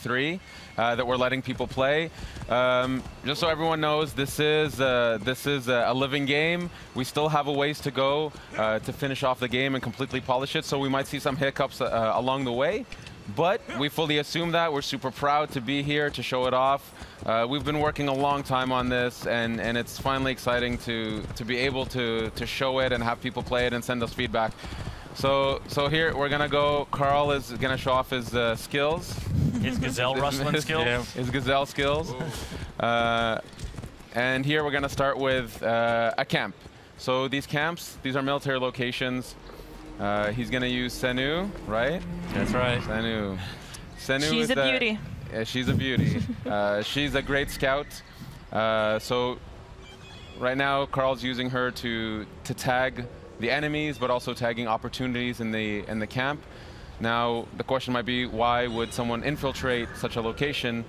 3 that we're letting people play. Just so everyone knows, this is a living game. We still have a ways to go to finish off the game and completely polish it, so we might see some hiccups along the way. But we fully assume that. We're super proud to be here to show it off. We've been working a long time on this, and it's finally exciting to be able to show it and have people play it and send us feedback. So here we're gonna go. Carl is gonna show off his skills. His gazelle rustling skills. Yeah, his gazelle skills. And here we're gonna start with a camp. So these camps, these are military locations. He's gonna use Senu, right? That's right. Senu. Senu she's a beauty. Yeah, she's a beauty. She's a great scout. So right now, Carl's using her to tag the enemies, but also tagging opportunities in the camp. Now, the question might be, why would someone infiltrate such a location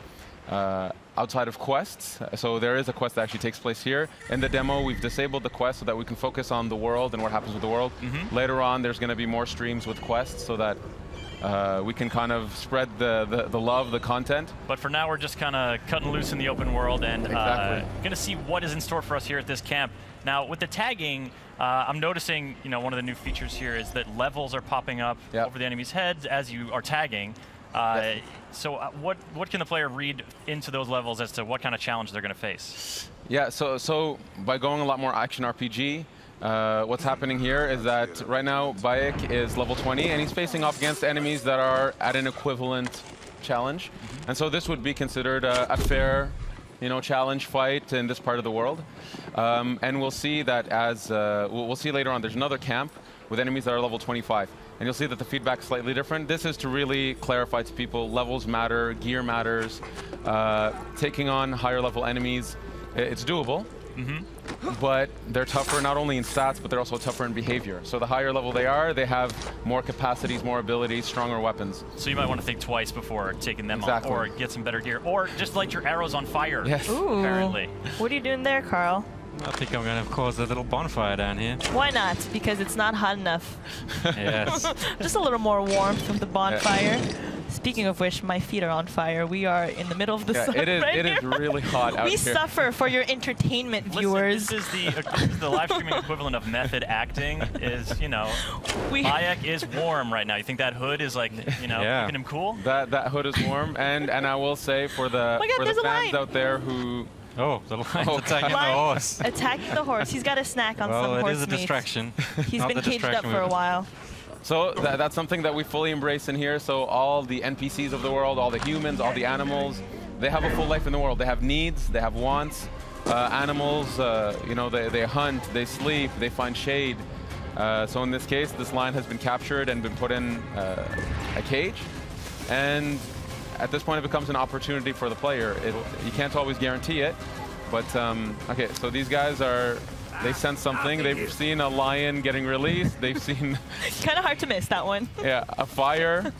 outside of quests? So there is a quest that actually takes place here. In the demo, we've disabled the quest so that we can focus on the world and what happens with the world. Later on, there's going to be more streams with quests so that we can kind of spread the love, the content. But for now, we're just kind of cutting loose in the open world and going to see what is in store for us here at this camp. Now, with the tagging, I'm noticing, one of the new features here is that levels are popping up over the enemy's heads as you are tagging. So what can the player read into those levels as to what kind of challenge they're going to face? Yeah, so by going a lot more action RPG, what's happening here is that right now Bayek is level 20 and he's facing off against enemies that are at an equivalent challenge. And so this would be considered a fair challenge fight in this part of the world. And we'll see that as, we'll see later on, there's another camp with enemies that are level 25. And you'll see that the feedback's slightly different. This is to really clarify to people, levels matter, gear matters. Taking on higher level enemies, it's doable. But they're tougher not only in stats, but they're also tougher in behavior. So the higher level they are, they have more capacities, more abilities, stronger weapons. So you might want to think twice before taking them on, or get some better gear, or just light your arrows on fire. Yes. Ooh. Apparently. What are you doing there, Carl? I think I'm going to cause a little bonfire down here. Why not? Because it's not hot enough. Yes. Just a little more warmth from the bonfire. Speaking of which, my feet are on fire. We are in the middle of the sun it is really hot out we here. suffer for your entertainment, viewers. Listen, this is the live streaming equivalent of method acting. Bayek is warm right now. You think that hood is keeping him cool? That hood is warm, and I will say for the fans out there who. Oh, the lion's attacking the horse. Attacking the horse. He's got a snack on some horse meat. Well, it is a distraction. He's been caged up for a while. So that's something that we fully embrace in here. So all the NPCs of the world, all the humans, all the animals, they have a full life in the world. They have needs, they have wants. Animals, they hunt, they sleep, they find shade. So in this case, this lion has been captured and been put in a cage. And at this point, it becomes an opportunity for the player. You can't always guarantee it, but okay. So these guys they sense something. They've seen a lion getting released. They've seen. Kind of hard to miss that one. Yeah, a fire.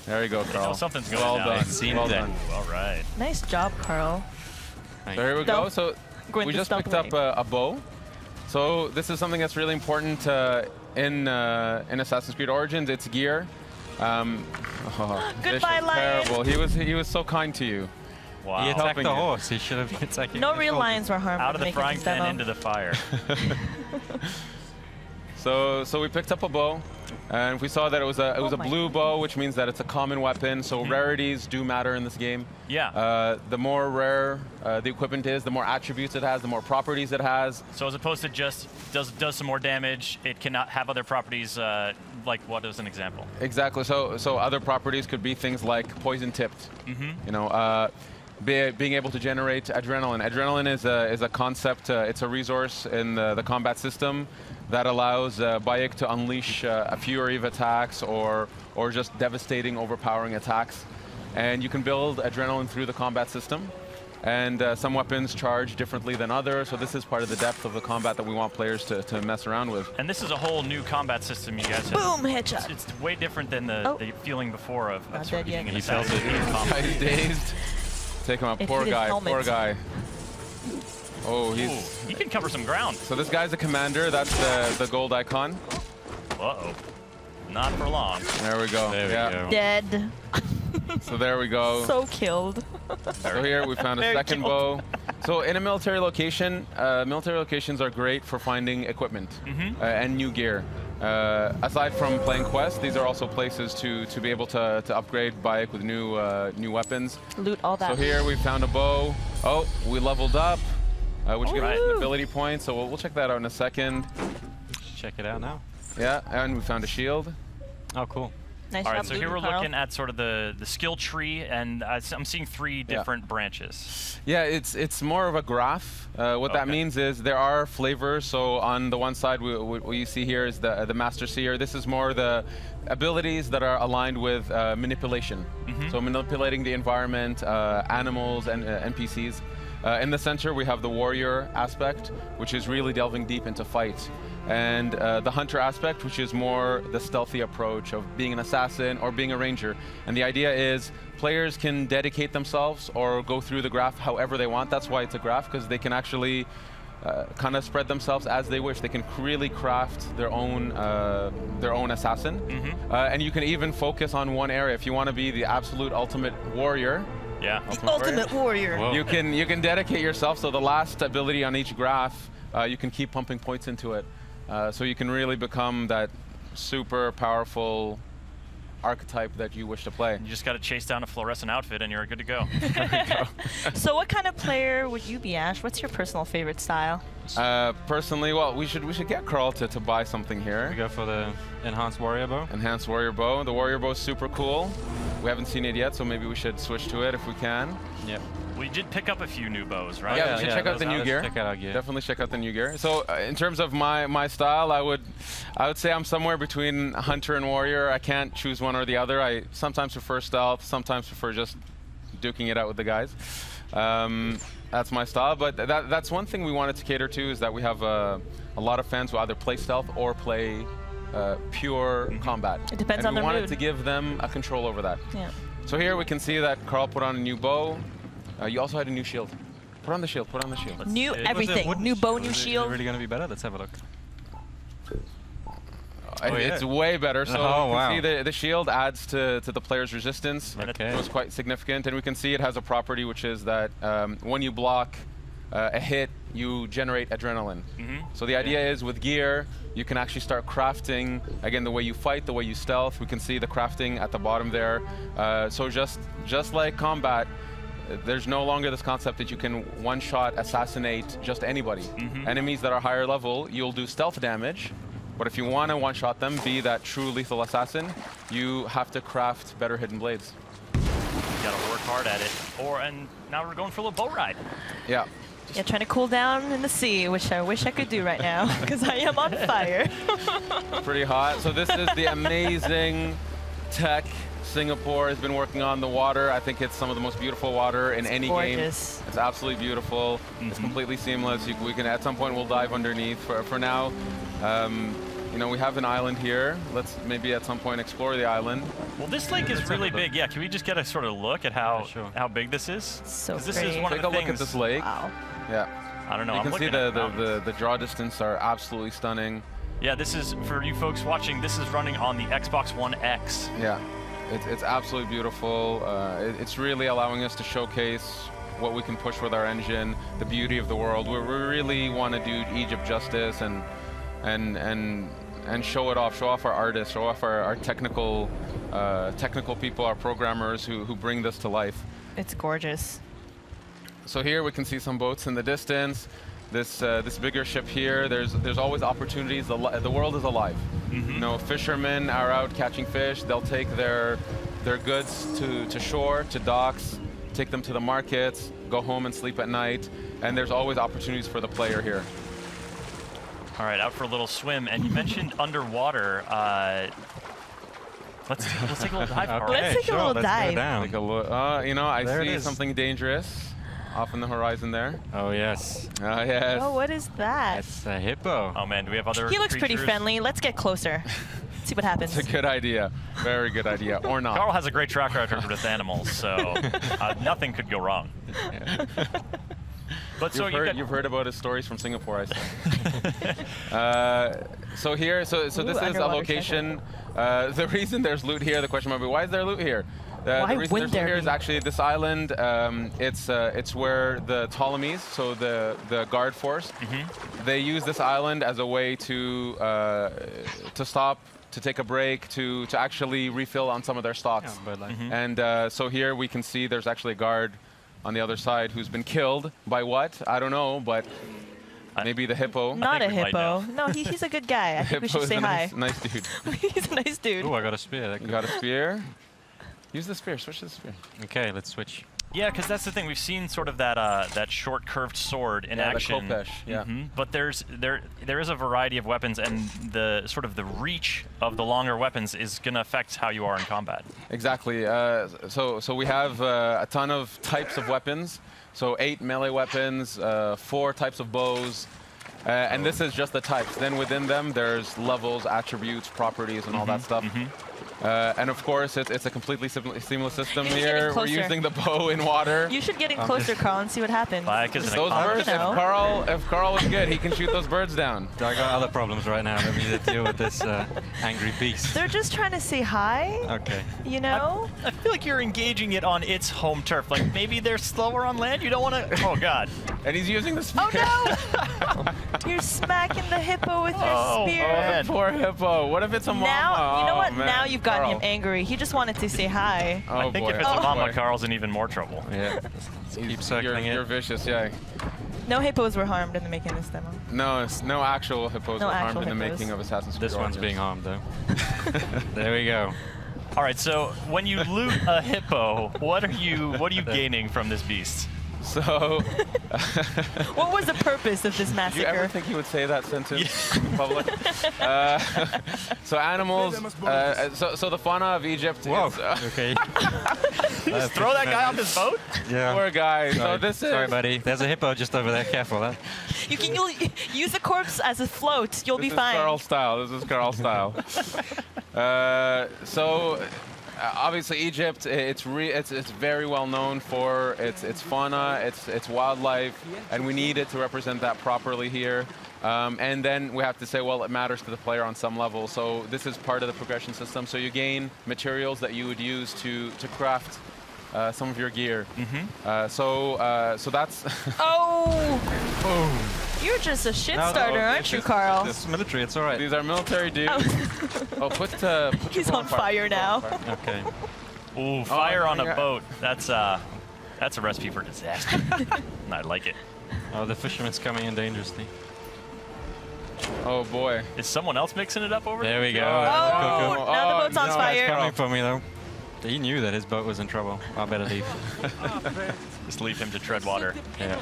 There you go, Carl. Something's going well on. Done. Well done. All right. Nice job, Carl. So here we go. So we just picked up a bow. So this is something that's really important in Assassin's Creed Origins. It's gear. Goodbye, lion. Terrible. He was so kind to you. Wow. He attacked the horse. He should have been attacking. No real lions were harmed. Out of the frying pan into the fire. So we picked up a bow, and we saw that it was a blue bow, which means that it's a common weapon. So rarities do matter in this game. Yeah. The more rare the equipment is, the more attributes it has, the more properties it has. So as opposed to just does some more damage, it cannot have other properties. Like what is an example? Exactly. So other properties could be things like poison tipped. Being able to generate adrenaline. Adrenaline is a concept. It's a resource in the combat system that allows Bayek to unleash a fury of attacks or just devastating, overpowering attacks. And you can build adrenaline through the combat system. And some weapons charge differently than others, so this is part of the depth of the combat that we want players to mess around with. And this is a whole new combat system you guys have. Boom, headshot. It's way different than the feeling before of dead yet. he felt it. He's dazed. Take him out. Poor guy. Poor guy. Oh, he can cover some ground. So this guy's a commander. That's the gold icon. Uh-oh. Not for long. There we go. There we go. Dead. So there we go. So killed. So here we found a second bow. So in a military location, military locations are great for finding equipment and new gear. Aside from playing quests, these are also places to be able to upgrade Bayek with new weapons. Loot all that. So here we found a bow. Oh, we leveled up, which gives us an ability point. So we'll check that out in a second. Check it out now. Yeah, and we found a shield. Oh, cool. Nice All right, job, so here we're Carl. looking at sort of the skill tree, and I'm seeing 3 different branches. Yeah, it's more of a graph. What that means is there are flavors. So on the one side, what you see here is the Master Seer. This is more the abilities that are aligned with manipulation. So manipulating the environment, animals, and NPCs. In the center, we have the warrior aspect, which is really delving deep into fight. And the hunter aspect, which is more the stealthy approach of being an assassin or being a ranger. And the idea is players can dedicate themselves or go through the graph however they want. That's why it's a graph, because they can actually kind of spread themselves as they wish. They can really craft their own assassin. And you can even focus on one area. If you want to be the absolute ultimate warrior, Ultimate warrior. Whoa. you can dedicate yourself. So the last ability on each graph, you can keep pumping points into it. So you can really become that super powerful archetype that you wish to play. You just got to chase down a fluorescent outfit and you're good to go. So what kind of player would you be, Ash? What's your personal favorite style? Personally, well, we should get Carl to buy something here. We go for the enhanced warrior bow. Enhanced warrior bow. The warrior bow is super cool. We haven't seen it yet, so maybe we should switch to it if we can. Yep. We did pick up a few new bows, right? Yeah, we should check out the new gear. Check out our gear. Definitely check out the new gear. So in terms of my style, I would say I'm somewhere between hunter and warrior. I can't choose one or the other. I sometimes prefer stealth, sometimes prefer just duking it out with the guys. That's my style, but that's one thing we wanted to cater to, is that we have a lot of fans who either play stealth or play pure combat. It depends on their their mood. We wanted mood. to give them a control over that. Yeah. So here we can see that Carl put on a new bow. You also had a new shield. Put on the shield, put on the shield. New everything. New bow, new shield. Is it really going to be better? Let's have a look. It's way better. So you can wow. see the shield adds to the player's resistance. Okay. So it's quite significant. And we can see it has a property, which is that when you block a hit, you generate adrenaline. So the idea is with gear, you can actually start crafting, again, the way you fight, the way you stealth. We can see the crafting at the bottom there. So just like combat, there's no longer this concept that you can one-shot assassinate just anybody. Enemies that are higher level, you'll do stealth damage. But if you want to one-shot them, be that true lethal assassin, you have to craft better hidden blades. You gotta work hard at it. And now we're going for a little boat ride. Yeah. Yeah, trying to cool down in the sea, which I wish I could do right now, because I am on fire. Pretty hot. So this is the amazing tech Singapore has been working on. The water, I think it's some of the most beautiful water in any game. It's absolutely beautiful. It's completely seamless. We can, at some point, we'll dive underneath. For now, you know, we have an island here. Let's maybe at some point explore the island. Well, this lake is really big. Yeah, can we just get a sort of look at how big this is? So this is one Take of the a look at this lake. Wow. Yeah. I don't know. You can see the draw distance are absolutely stunning. Yeah, this is, for you folks watching, this is running on the Xbox One X. Yeah, it's absolutely beautiful. It's really allowing us to showcase what we can push with our engine, the beauty of the world. We really want to do Egypt justice and show it off, show off our artists, show off our technical people, our programmers who bring this to life. It's gorgeous. So here we can see some boats in the distance. This bigger ship here, there's always opportunities. The world is alive. You know, fishermen are out catching fish. They'll take their goods to shore, to docks, take them to the markets, go home and sleep at night. And there's always opportunities for the player here. All right, out for a little swim. And you mentioned underwater. Let's take a little dive, Carl. Let's take a little dive. Take a look. You know, I see something dangerous off in the horizon there. Oh, yes. Yes. Oh, what is that? That's a hippo. Oh, man, do we have other He looks pretty creatures? friendly. Let's get closer. See what happens. It's a good idea. Very good idea. Or not. Carl has a great track record with animals, so nothing could go wrong. But You've heard about his stories from Singapore, I see. So here, so this is a location. The reason there's loot here, the question might be, why is there loot here? Why the reason wouldn't there's one there here be? is actually this island. It's where the Ptolemies, so the guard force, they use this island as a way to stop, to take a break, to actually refill on some of their stocks. Yeah, but like, And so here we can see there's actually a guard on the other side who's been killed by what? I don't know, but maybe the hippo. Not a we might hippo. know. No, he's a good guy. I think we should Hippo's say a hi. nice dude. He's a nice dude. oh, I got a spear. That You could- got a spear? Use the spear, switch to the spear. Okay, let's switch. Yeah, because that's the thing. We've seen sort of that that short curved sword in Yeah, the action. Kopesh, yeah. But there is a variety of weapons, and the sort of the reach of the longer weapons is going to affect how you are in combat. Exactly. So we have a ton of types of weapons. So 8 melee weapons, 4 types of bows, and this is just the types. Then within them, there's levels, attributes, properties, and all that stuff. And of course, it's a completely seamless system You should get here. We're closer. using the bow in water. You should get in closer, Carl, and see what happens. Like, isn't it Those common? birds, You know. if Carl was good, he can shoot those birds down. I got other problems right now. Let me deal with this angry beast. They're just trying to say hi, Okay. you know? I feel like you're engaging it on its home turf. Like maybe they're slower on land. You don't want to. Oh God. And he's using the spear. Oh no! You're smacking the hippo with your Oh, spear. Oh, man. the poor hippo. What if it's a mama? Now, you know Oh, what? man. Now you've gotten Carl. him angry. He just wanted to say hi. Oh, I think boy. if it's Oh, a mama, boy. Carl's in even more trouble. Yeah. Keep circling You're it. vicious, yeah. No hippos were harmed in the making of this demo. No, no actual hippos No were harmed actual in the hippos. making of Assassin's Creed This one's Origins. being harmed though. There we go. All right. So when you loot a hippo, what are you gaining from this beast? So, What was the purpose of this do you ever massacre? think he would say that sentence in public? So animals, so the fauna of Egypt Whoa. is... Okay. Just throw that guy off his boat? Yeah. Poor guy. So Sorry. this is... Sorry, buddy. There's a hippo just over there. Careful, huh? You'll use the corpse as a float. You'll be This is fine. Carl style. This is Carl style. Obviously Egypt, it's very well known for its fauna, its wildlife, and we need it to represent that properly here. And then we have to say, well, it matters to the player on some level. So this is part of the progression system. So you gain materials that you would use to craft some of your gear. So that's Oh! You're just a shit starter, aren't you, Carl? It's military. It's all right. these are military dudes. Oh, put your He's bow on fire now. Okay. Ooh, fire on a yeah. boat. That's a recipe for disaster. I like it. Oh, the fisherman's coming in dangerously. Oh boy. Is someone else mixing it up over There we go. Oh, Coco. now the boat's on no, fire. Coming for me though. He knew that his boat was in trouble. I better leave. Just leave him to tread water. Yeah.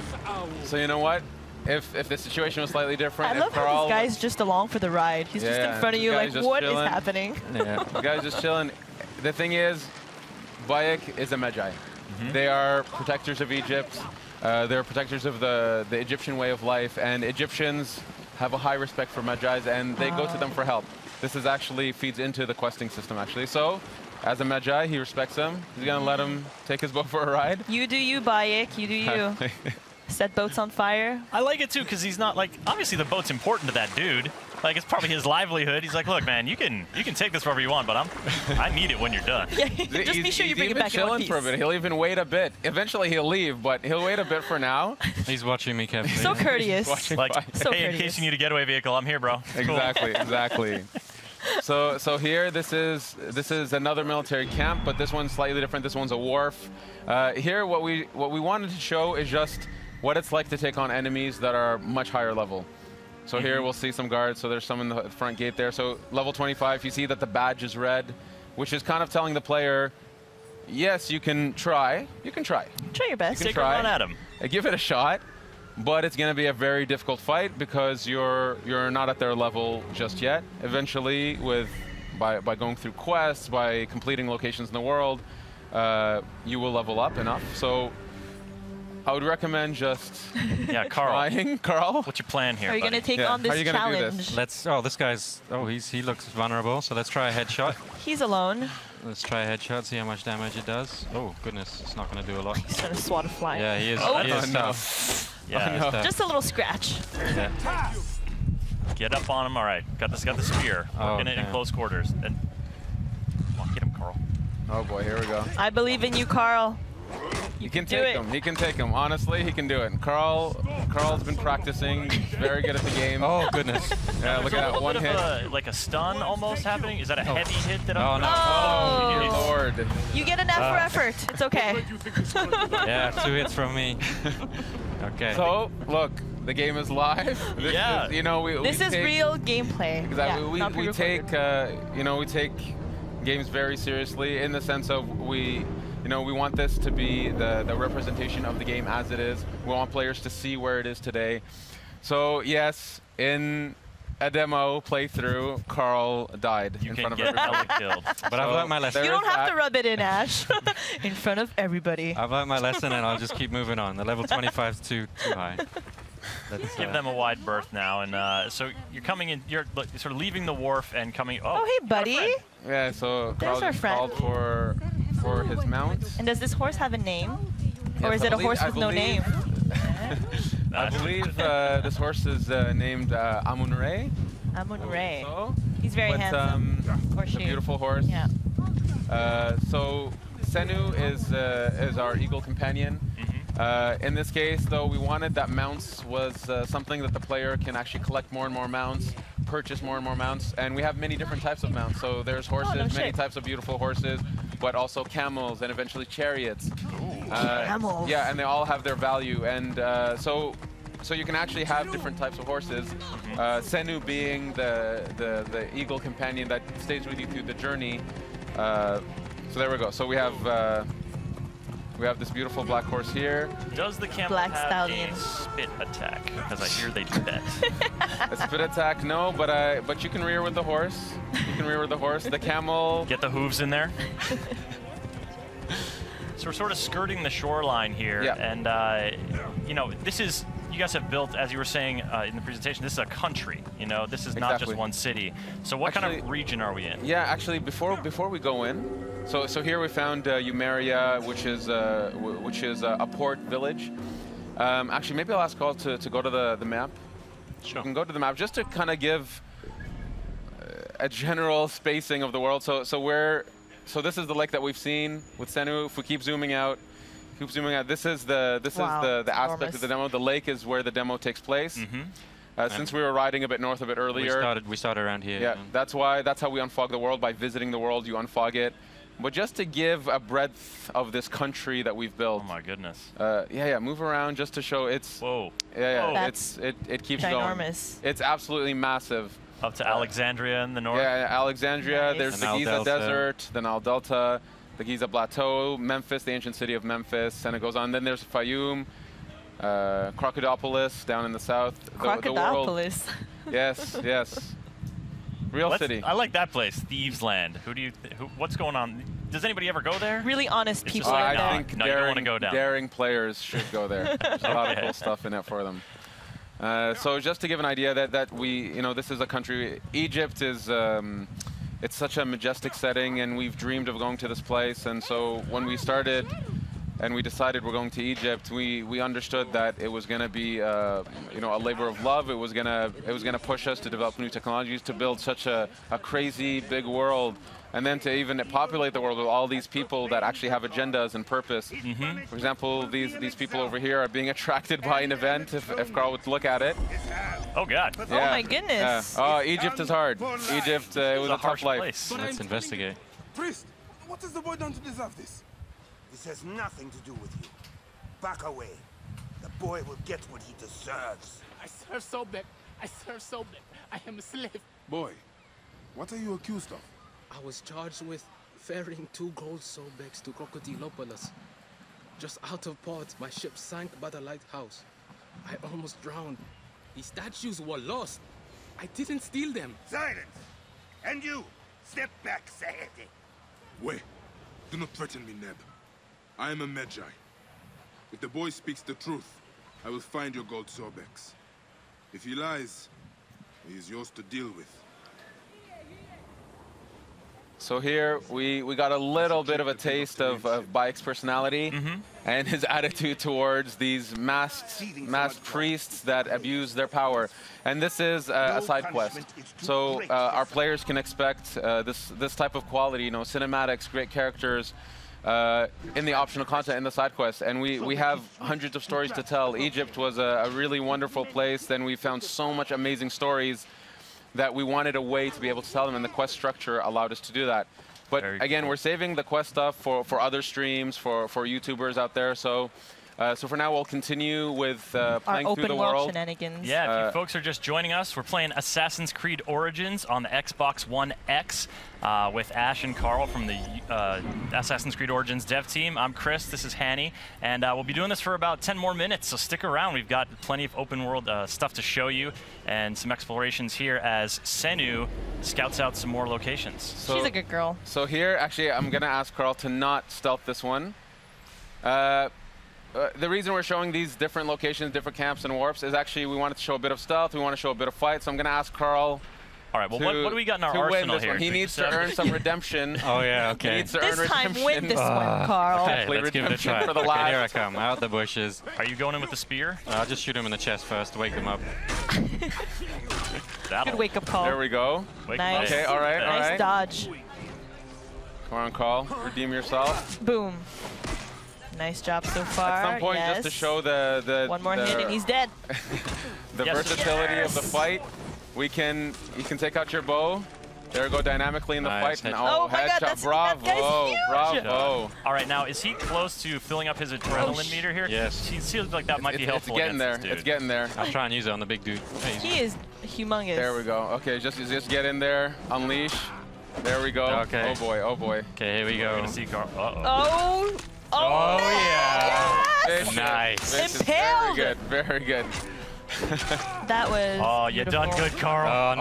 So you know what? If the situation was slightly different, I love if how Carl, this guy's just along for the ride. He's just Yeah, in front of this you guy's like, just what is chilling. happening? Yeah. the guy's just chilling. The thing is, Bayek is a Magi. They are protectors of Egypt. They're protectors of the Egyptian way of life, and Egyptians have a high respect for Magi's, and they go to them for help. This is actually feeds into the questing system, actually. So, as a Magi, he respects them. He's gonna let him take his boat for a ride. You do you, Bayek. You do you. Set boats on fire. I like it too because he's not like obviously the boat's important to that dude. Like it's probably his livelihood. He's like, look, man, you can take this wherever you want, but I need it when you're done. Yeah, just be sure you bring it back in one He's even chilling for a piece. bit. He'll even wait a bit. Eventually, he'll leave, but he'll wait a bit for now. He's watching me carefully. So courteous. Watching Like, Bayek. So hey, in courteous. case you need a getaway vehicle, I'm here, bro. It's cool. Exactly. So here, this is another military camp, but this one's slightly different. This one's a wharf. Here, what we wanted to show is just what it's like to take on enemies that are much higher level. So here we'll see some guards. So there's some in the front gate there. So level 25, you see that the badge is red, which is kind of telling the player, yes, you can try. You can try. Try your best. You can Take a run at him. Give it a shot, but it's going to be a very difficult fight because you're not at their level just yet. Eventually, by going through quests, by completing locations in the world, you will level up enough. So I would recommend just Yeah, Carl. trying. Carl? What's your plan here? Are you buddy? going to take Yeah, on how are this you gonna do challenge? this? Let's. Oh, this guy's. Oh, he looks vulnerable. So let's try a headshot. He's alone. Let's try a headshot. See how much damage it does. Oh goodness, it's not going to do a lot. He's trying to swat a fly. Yeah, he is. Oh. He is Oh, no. tough. Yeah, Oh, no. Tough. Just a little scratch. Yeah. get up on him. All right, got the spear. Oh, Working it in damn. close quarters. And come on, get him, Carl. Oh boy, here we go. I believe in you, Carl. He can take him. He can take him. Honestly, he can do it. Carl's been practicing. He's very good at the game. Oh goodness. Yeah, look at that one hit. Like a stun almost happening. Is that a heavy hit that I'm? No. Oh, dear Lord. You get an F for effort. It's okay. Yeah, 2 hits from me. Okay. So look, the game is live. This Yeah. is, you know, This is real gameplay. Exactly. Yeah, we take you know, we take games very seriously in the sense of we want this to be the representation of the game as it is. We want players to see where it is today. So yes, in a demo playthrough, Carl died in front of everybody. Killed. But I've learned my lesson. You don't have to rub it in, Ash. In front of everybody. I've learned my lesson, and I'll just keep moving on. The level 25 is too high. Give them a wide berth now, and so you're coming in. You're sort of leaving the wharf and coming. Oh, hey, buddy. Yeah. So There's Carl our just friend. called for his mount. And does this horse have a name? Or Yes, is it a horse with no name? I believe this horse is named Amun-Re. Amun-Re. So, He's very handsome. Or it's a she. beautiful horse. Yeah. So Senu is our eagle companion. In this case, though, we wanted that mounts was something that the player can actually collect more and more mounts, purchase more and more mounts, and we have many different types of mounts. So there's horses, many types of beautiful horses, but also camels and eventually chariots. Camels. Yeah, and they all have their value, and so you can actually have different types of horses. Senu being the eagle companion that stays with you through the journey. So there we go. So we have this beautiful black horse here. Does the camel Black have stallion. a spit attack? Because I hear they do that. A spit attack, no, but you can rear with the horse. You can rear with the horse. The camel. Get the hooves in there. So we're sort of skirting the shoreline here, and you know, this is. You guys have built, as you were saying in the presentation, this is a country. You know, this is not just one city. So what kind of region are we in? Yeah, actually, before we go in, so here we found Umeria, which is a port village. Actually, maybe I'll ask Carl to go to the map. Sure. You can go to the map just to kind of give a general spacing of the world. So this is the lake that we've seen with Senu. If we keep zooming out. This is the aspect of the demo. The lake is where the demo takes place. Since we were riding a bit north of it earlier, we started around here. Yeah, that's how we unfog the world, by visiting the world. You unfog it, but just to give a breadth of this country that we've built. Oh my goodness. Yeah. Move around just to show it's. Whoa. Yeah. That's it keeps ginormous. going. It's absolutely massive. Up to Alexandria in the north. Yeah, Alexandria. Nice. There's the Nile Giza Delta. Desert, the Nile Delta, the Giza Plateau, Memphis, the ancient city of Memphis, and it goes on. Then there's Fayum, Crocodilopolis down in the south. Crocodilopolis. Yes. Real city. I like that place, Thieves Land. What's going on? Does anybody ever go there? Really honest It's people just are like, there. I think No, you don't wanna go down. daring players should go there. There's a lot of cool stuff in it for them. So just to give an idea that we, this is a country. Egypt is, it's such a majestic setting, and we've dreamed of going to this place. And so when we started, and we decided we're going to Egypt, we understood that it was going to be, a labor of love. It was going to push us to develop new technologies, to build such a crazy big world. And then to even populate the world with all these people that actually have agendas and purpose. For example, these people over here are being attracted by an event, if Carl would look at it. Oh, God. Oh, my goodness. Oh, Egypt is hard. Egypt, it was a tough life. Place. Let's investigate. Priest, what has the boy done to deserve this? This has nothing to do with you. Back away. The boy will get what he deserves. I serve Sobek. I serve Sobek. I am a slave. Boy, what are you accused of? I was charged with ferrying 2 gold Sobeks to Crocodilopolis. Just out of port, my ship sank by the lighthouse. I almost drowned. The statues were lost. I didn't steal them. Silence! And you, step back, Sahedi. Wait, do not threaten me, Neb. I am a Magi. If the boy speaks the truth, I will find your gold Sobeks. If he lies, he is yours to deal with. So here we got a little bit of a taste of Bayek's personality and his attitude towards these masked priests that abuse their power. And this is a side quest. So our players can expect this type of quality, you know, cinematics, great characters, in the optional content in the side quest. And we have hundreds of stories to tell. Egypt was a really wonderful place. Then we found so much amazing stories that we wanted a way to be able to tell them, and the quest structure allowed us to do that. But again, we're saving the quest stuff for other streams, for YouTubers out there. So for now, we'll continue with playing through the world. Shenanigans. Yeah, if you folks are just joining us, we're playing Assassin's Creed Origins on the Xbox One X with Ash and Carl from the Assassin's Creed Origins dev team. I'm Chris, this is Hanny, and we'll be doing this for about 10 more minutes, so stick around. We've got plenty of open world stuff to show you and some explorations here as Senu scouts out some more locations. So, she's a good girl. So here, actually, I'm going to ask Carl to not stealth this one. The reason we're showing these different locations, different camps and warps is actually we wanted to show a bit of stealth, we want to show a bit of fight, so I'm going to ask Carl. All right, well, what do we got in our arsenal here? He needs to earn some redemption. Oh, yeah, okay. He needs to this earn time redemption. win this one, Carl. Okay, let's give it a try. For the Okay, here I come, out the bushes. Are you going in with the spear? I'll just shoot him in the chest first to wake him up. Good wake-up call. There we go. Nice. Okay, all right, all right. Nice dodge. Come on, Carl. Redeem yourself. Boom. Nice job so far. At some point, just to show the one more hit and he's dead. The versatility of the fight. You can take out your bow. There we go, dynamically in the fight. And, oh my headshot. God, Bravo, bravo. All right, now is he close to filling up his adrenaline meter here? Yes. He seems like that might be helpful. It's getting there. It's getting there. I'll try and use it on the big dude. He is humongous. There we go. Okay, just get in there. Unleash. There we go. Okay. Oh boy, oh boy. Okay, here we go. We're gonna see Carl. Uh-oh. Oh, yeah. Yes! Nice. Impaled. Very good, very good. That was Oh, you done good, Carl. Oh,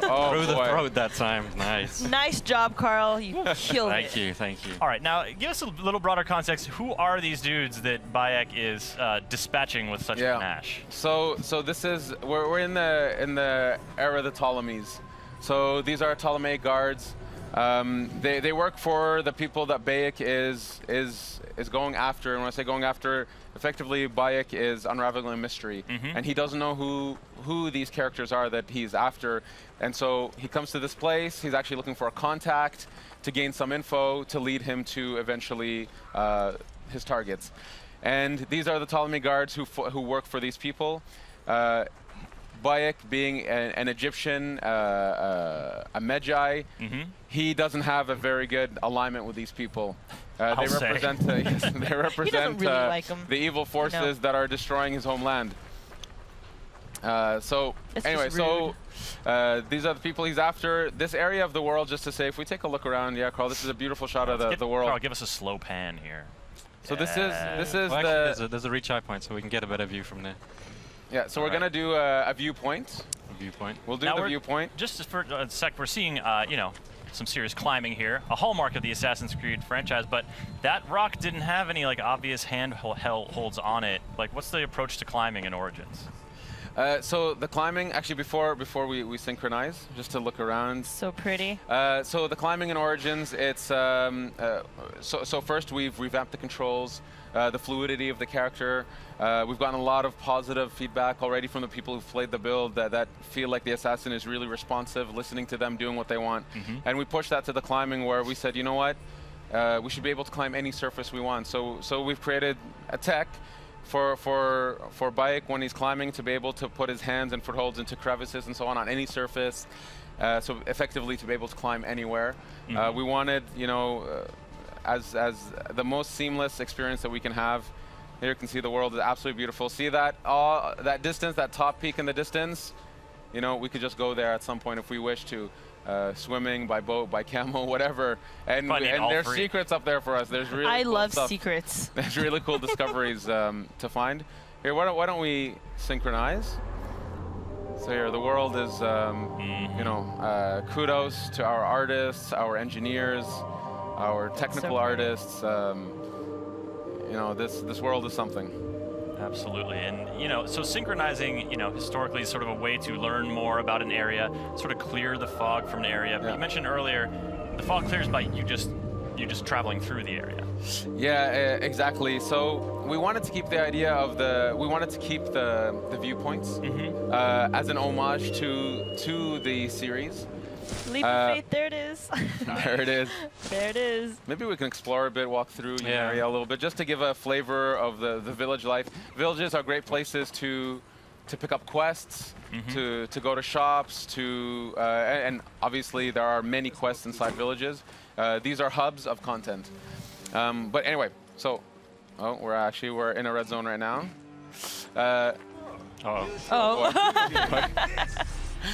no. Through the throat that time. Nice. Nice job, Carl. You killed it. Thank you, thank you. All right, now give us a little broader context. Who are these dudes that Bayek is dispatching with such panache? So this is we're in the era of the Ptolemies. So these are Ptolemaic guards. They work for the people that Bayek is going after. And when I say going after, effectively Bayek is unraveling a mystery, and he doesn't know who these characters are that he's after. And so he comes to this place. He's actually looking for a contact to gain some info to lead him to eventually his targets. And these are the Ptolemy guards who work for these people. Bayek, being an Egyptian, a Magi, he doesn't have a very good alignment with these people. They represent the evil forces that are destroying his homeland. So anyway, these are the people he's after. This area of the world, just to say, if we take a look around, yeah, Carl, this is a beautiful shot of the world. Carl, give us a slow pan here. So this is well, actually, there's a reach eye point, so we can get a better view from there. Yeah, so we're going to do a viewpoint. We'll do the viewpoint. Just for a sec, we're seeing, you know, some serious climbing here, a hallmark of the Assassin's Creed franchise, but that rock didn't have any like obvious handholds on it. Like, what's the approach to climbing in Origins? So the climbing, actually before we synchronize, just to look around. So pretty. So the climbing in Origins, it's so first we've revamped the controls, the fluidity of the character. We've gotten a lot of positive feedback already from the people who've played the build that feel like the assassin is really responsive, listening to them, doing what they want. And we pushed that to the climbing, where we said, you know what, we should be able to climb any surface we want. So we've created a tech for Bayek when he's climbing to be able to put his hands and footholds into crevices and so on any surface, so effectively to be able to climb anywhere. We wanted, you know, as the most seamless experience that we can have. Here you can see the world is absolutely beautiful. See that that distance, that top peak in the distance? You know, we could just go there at some point if we wish to. Swimming, by boat, by camel, whatever. And there's secrets up there for us. There's really I cool love stuff. secrets. There's really cool discoveries to find. Here, why don't we synchronize? So here, the world is, you know, kudos to our artists, our engineers, our technical artists. You know, this world is something. Absolutely, and you know, so synchronizing, you know, historically is sort of a way to learn more about an area, sort of clear the fog from an area. But you mentioned earlier, the fog clears by you just traveling through the area. Yeah, exactly. So we wanted to keep the idea of the viewpoints as an homage to the series. Leap of faith, there it is. There it is. There it is. Maybe we can explore a bit, walk through the area a little bit, just to give a flavor of the village life. Villages are great places to pick up quests, to go to shops, and obviously there are many quests inside villages. These are hubs of content. But anyway, so we're in a red zone right now.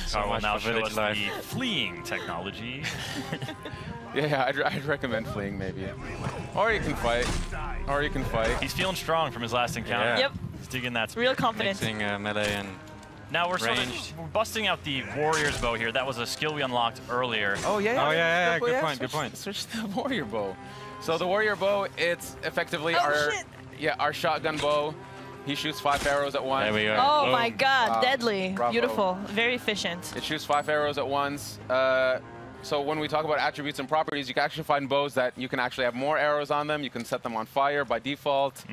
So will now show us the fleeing technology. Yeah, I'd recommend fleeing maybe. Or you can fight. He's feeling strong from his last encounter. Yeah. Yep. He's digging that. Real confidence. Mixing melee and now we're we're busting out the warrior's bow here. That was a skill we unlocked earlier. Oh yeah. Good point. Switch to the warrior bow. So the warrior bow, it's effectively our shotgun bow. He shoots 5 arrows at once. There we go. Oh Boom. my God, deadly. Bravo. Beautiful, very efficient. It shoots 5 arrows at once. So when we talk about attributes and properties, you can actually find bows that you can actually have more arrows on them. You can set them on fire by default.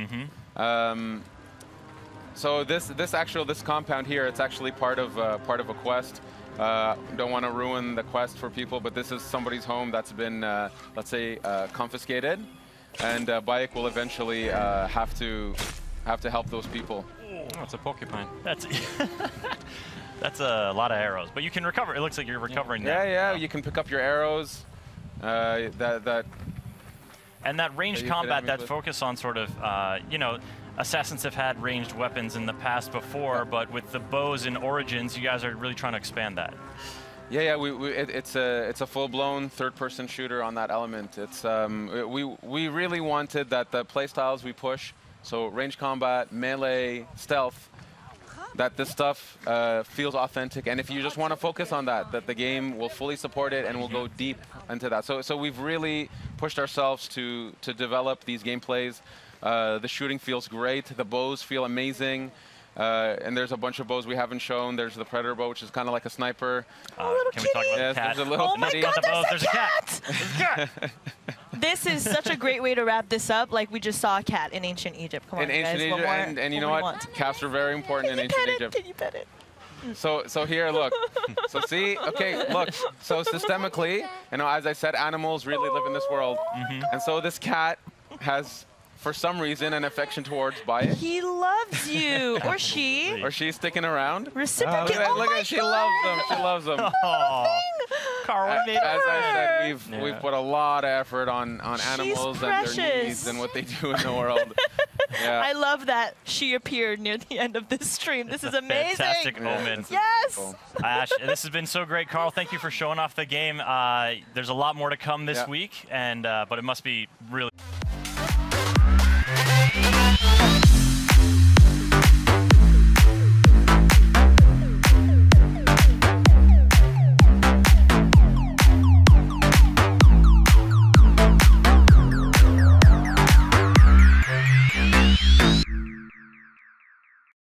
So this compound here, it's actually part of a quest. Don't want to ruin the quest for people, but this is somebody's home that's been, let's say, confiscated, and Bayek will eventually have to help those people. Oh, it's a porcupine. That's that's a lot of arrows, but you can recover. It looks like you're recovering now. Yeah. You can pick up your arrows. And that ranged combat, that focus on sort of, assassins have had ranged weapons in the past before, but with the bows in Origins, you guys are really trying to expand that. Yeah. It's a full-blown third-person shooter on that element. It's we really wanted that the playstyles we push. So range combat, melee, stealth, that this stuff feels authentic. And if you just want to focus on that the game will fully support it and will go deep into that. So we've really pushed ourselves to develop these gameplays. The shooting feels great. The bows feel amazing. And there's a bunch of bows we haven't shown. There's the Predator bow, which is kind of like a sniper. Can we talk about the cat? There's a little my God, there's a cat! There's a cat! This is such a great way to wrap this up. Like we just saw a cat in ancient Egypt. Come on, in ancient guys. Egypt, and you know what? Cats are very important in ancient Egypt. Can you pet it? So here, look. So see, okay, look. So systemically, as I said, animals really live in this world, and so this cat has, for some reason, an affection towards Bayek. He loves you, or she. Or she's sticking around. Reciprocate. Look at she loves them. She loves them. Carl, As I said, we've put a lot of effort on animals and their needs and what they do in the world. Yeah. I love that she appeared near the end of this stream. This is amazing. Fantastic omen. Yes. Ash, this has been so great, Carl. Thank you for showing off the game. There's a lot more to come this week, and but it must be really.